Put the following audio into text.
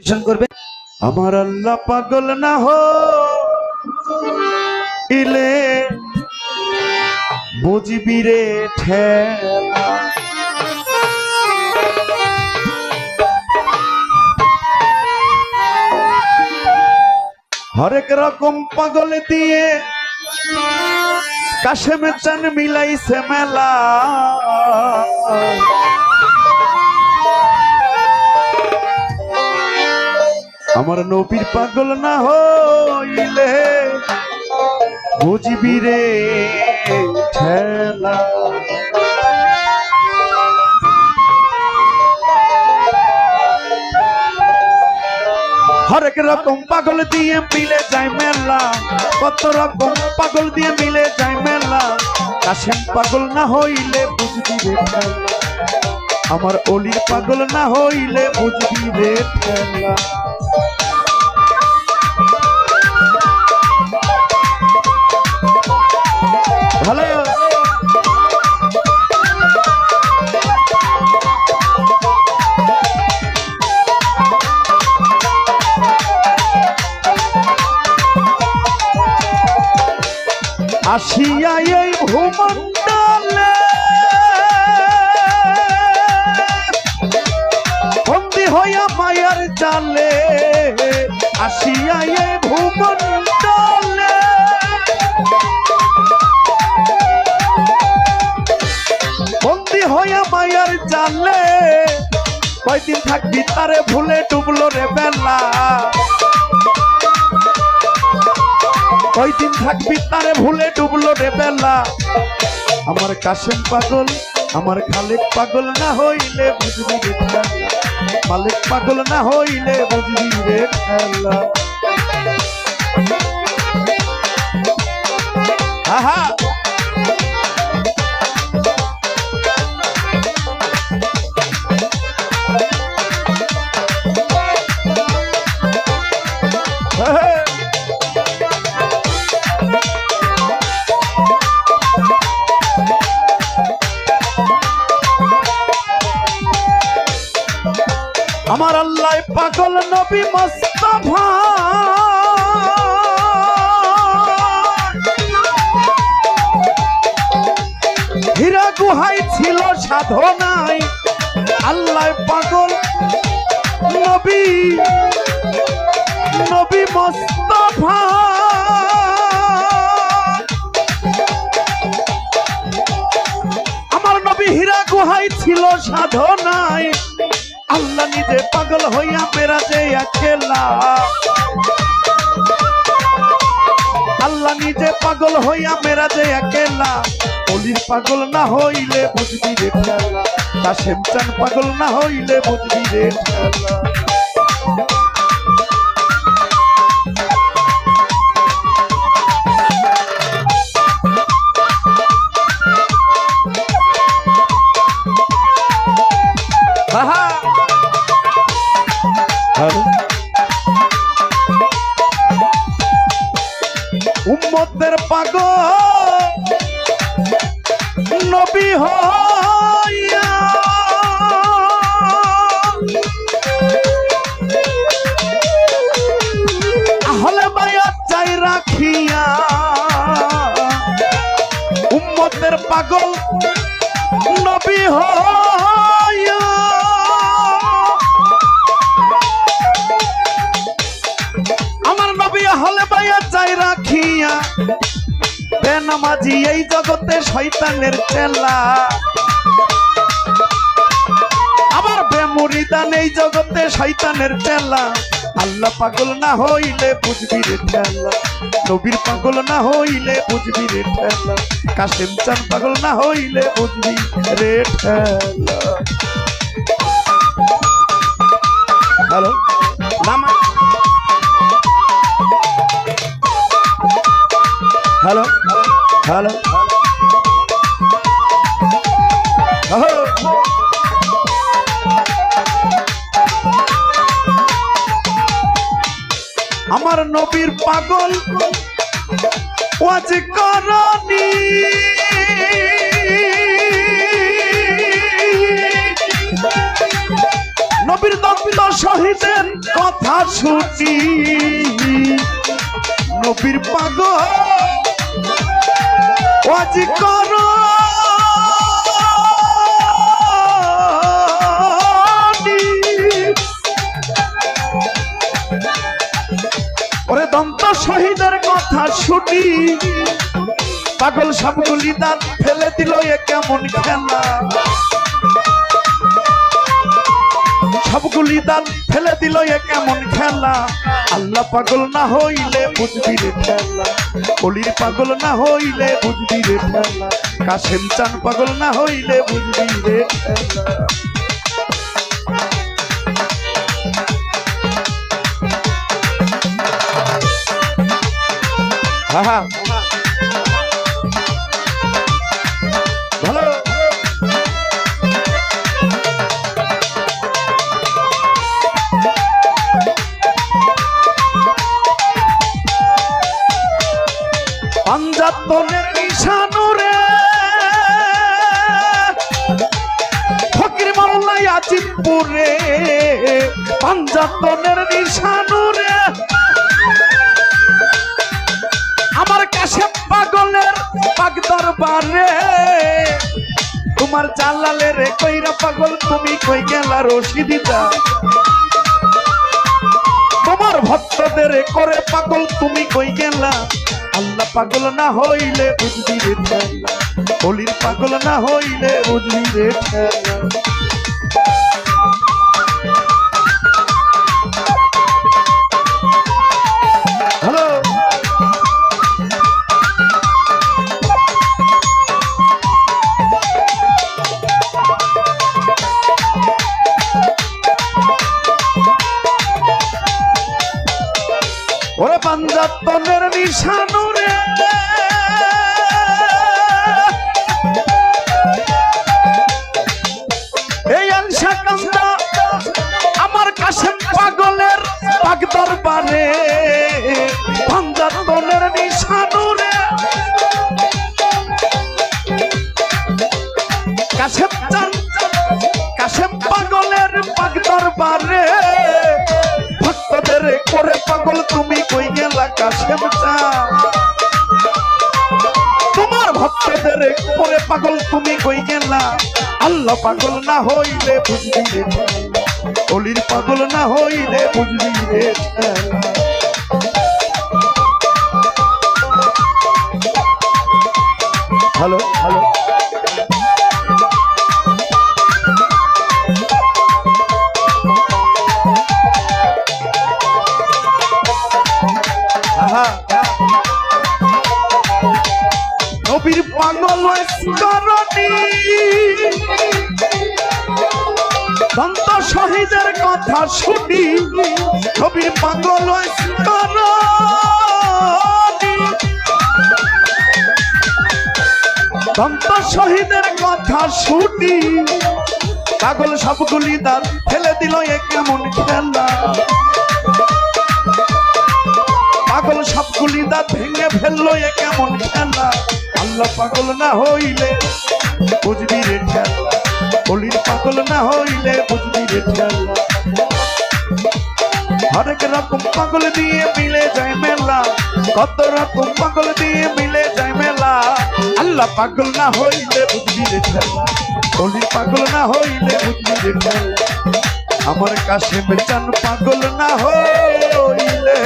করবে। আমার আল্লাহ পাগল না হইলে বুঝবি রে ঠেলা। হরেক রকম পাগল দিয়ে কাশেম চান মিলাইছে মেলা। আমার নবীর পাগল না হইলে বুঝবি রে ঠেলা। হরেক রকম পাগল দিয়ে মিলে যায় মেলা, কত রকম পাগল দিয়ে মিলে যায় মেলা। কাশেম পাগল না হইলে বুঝবি রে ঠেলা, আমার অলির পাগল না হইলে বুঝবি রে ঠেলা। ভালো আসিয়া এই ভূমণ্ডলে বন্দী হইয়া মায়ার জালে। আসিয়া এই ভূমণ্ডলে বন্দী হইয়া মায়ার জালে। কয়দিন থাকবি তারে ভুলে ডুবলো রে বেলা। কয়দিন থাকবি তারে ভুলে ডুবলো রে বেলা। আমার কাশেম পাগল আমার খালেক পাগল না হইলে বুঝবি রে ঠেলা, মালিক পাগল না হইলে বুঝবি রে ঠেলা। আহা আমার আল্লাহ পাগল নবী মুস্তাফা। হীরা গুহায় ছিল সাধনায়, আল্লাহ পাগল নবী নবী মুস্তাফা। আমার নবী হীরা গুহায় ছিল সাধনায়, আল্লাহ নিজে পাগল হইয়া মেরাজে একলা। আল্লাহ নিজে পাগল হইয়া মেরাজে একলা। অলির পাগল না হইলে বুঝবি রে ঠেলা, কাশেম চান পাগল না হইলে বুঝবি রে ঠেলা। উম্মতের পাগল নবী হইয়া আহলে বায়াত চাই রাখিয়া। উম্মতের পাগল নবী হইয়া আমার নবী আহলে বায়াত চাই রাখিয়া। বেনামাজি এই জগতে শয়তানের চেলা, আবার বেমুরিদান এই জগতে শয়তানের চেলা। আল্লাহ পাগল না হইলে বুঝবি রে ঠেলা, নবীর পাগল না হইলে বুঝবি রে ঠেলা। কাশেম চান পাগল না হইলে বুঝবি রে ঠেলা। হ্যালো নামা হ্যালো হ্যালো আমার নবীর পাগল ওয়াজ করনি। নবীর দন্ত শহীদের কথা শুনি নবীর পাগল ওয়াজ করো ওরে দন্ত শহীদের কথা শুনি পাগল সবগুলি দাঁত ফেলে দিল এ কেমন খেলা সবগুলি দাঁত ফেলে দিল এ কেমন খেলা আল্লাহ পাগল না হইলে বুঝবি রে খেলা অলির পাগল না হইলে বুঝবি রে খেলা কাশেম চান পাগল না হইলে বুঝবি রে খেলা ভালো পাঞ্জাতনের নিশানুরে ফকির মোল্লাই আজিমপুরে পাঞ্জাতনের নিশানুরে আমার কাছে পাগলের পাগ দরবারে তোমার জালালের কইরা পাগল তুমি কই গেলা রশিদিদা তোমার ভক্তদের করে পাগল তুমি কই গেলা আল্লাহ পাগল না হইলে বুঝবি রে ঠেলা অলির পাগল না হইলে বুঝবি রে ঠেলা হ্যালো ওরে পাঞ্জাতনের নিশানুরে এই আনসা কান্দা আমার কাশেম পাগলের পাগ দরবারে পাঞ্জাতনের নিশানুরে কাশেম চান কাশেম পাগলের পাগ দরবারে ভক্তদের করে পাগল তুমি কই গেলা কাশেম চান তোমার ভক্তদের করে পাগল তুমি কই গেলা আল্লাহ পাগল না হইলে বুঝবি রে অলির পাগল না হইলে বুঝবি রে হ্যালো হ্যালো নবীর পাগল করনি দন্ত শহীদের কথা শুনি নবীর পাগল করনি দন্ত শহীদের কথা শুনি পাগল সবগুলি দাঁত ফেলে দিল এ কেমন খেলা পাগল সবগুলি দাঁত ভেঙে ফেললো এ কেমন খেলা আল্লাহ পাগল না হইলে বুঝবি রে খেলা অলির পাগল না হইলে বুঝবি রে খেলা হরেক রকম পাগল দিয়ে মিলে যায় মেলা কত রকম পাগল দিয়ে মিলে যায় মেলা আল্লাহ পাগল না হইলে বুঝবি রে খেলা অলির পাগল না হইলে বুঝবি রে খেলা আমার কাশেম চান পাগল না হইলে